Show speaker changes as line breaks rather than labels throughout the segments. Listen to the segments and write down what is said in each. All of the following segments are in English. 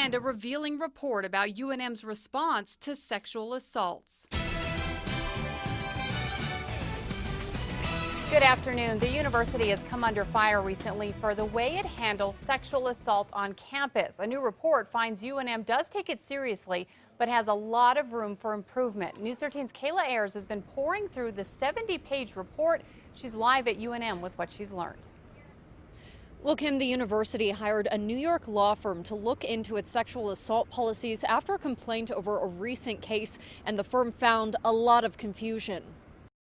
and a revealing report about UNM's response to sexual assaults.
Good afternoon. The university has come under fire recently for the way it handles sexual assault on campus. A new report finds UNM does take it seriously, but has a lot of room for improvement. News 13's Kayla Ayers has been pouring through the 70-page report. She's live at UNM with what she's learned.
Well, Kim, the university hired a New York law firm to look into its sexual assault policies after a complaint over a recent case, and the firm found a lot of confusion.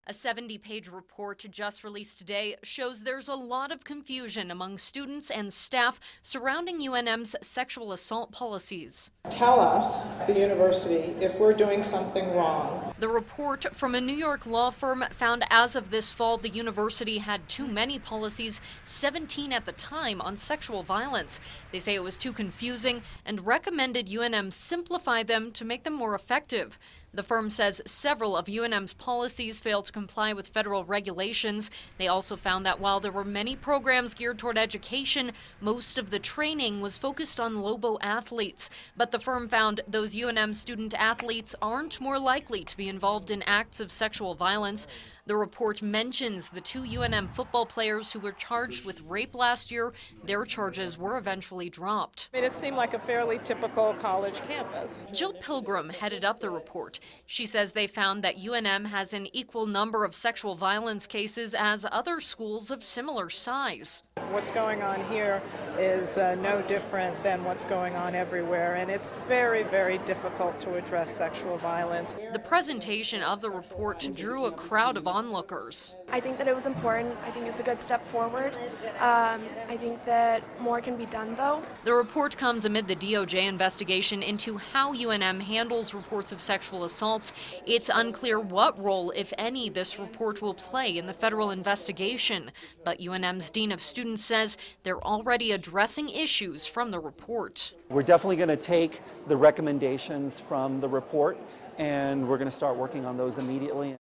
A 70-page report just released today shows there's a lot of confusion among students and staff surrounding UNM's sexual assault policies.
Tell us, the university, if we're doing something wrong.
The report from a New York law firm found as of this fall, the university had too many policies, 17 at the time, on sexual violence. They say it was too confusing and recommended UNM simplify them to make them more effective. The firm says several of UNM's policies failed to comply with federal regulations. They also found that while there were many programs geared toward education, most of the training was focused on Lobo athletes. But the firm found those UNM student athletes aren't more likely to be involved in acts of sexual violence. The report mentions the two UNM football players who were charged with rape last year. Their charges were eventually dropped.
It seemed like a fairly typical college campus.
Jill Pilgrim headed up the report. She says they found that UNM has an equal number of sexual violence cases as other schools of similar size.
What's going on here is no different than what's going on everywhere, and it's very, very difficult to address sexual violence.
The presentation of the report drew a crowd of onlookers.
I think that it was important. I think it's a good step forward. I think that more can be done, though.
The report comes amid the DOJ investigation into how UNM handles reports of sexual assaults. It's unclear what role, if any, this report will play in the federal investigation. But UNM's Dean of Students says they're already addressing issues from the report.
We're definitely going to take the recommendations from the report, and we're going to start working on those immediately.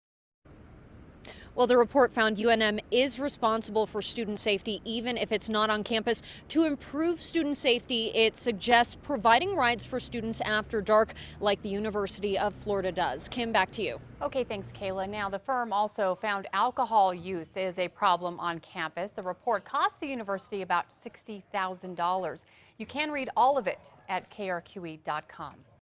Well, the report found UNM is responsible for student safety, even if it's not on campus. To improve student safety, it suggests providing rides for students after dark, like the University of Florida does. Kim, back to you.
Okay, thanks, Kayla. Now, the firm also found alcohol use is a problem on campus. The report cost the university about $60,000. You can read all of it at krqe.com.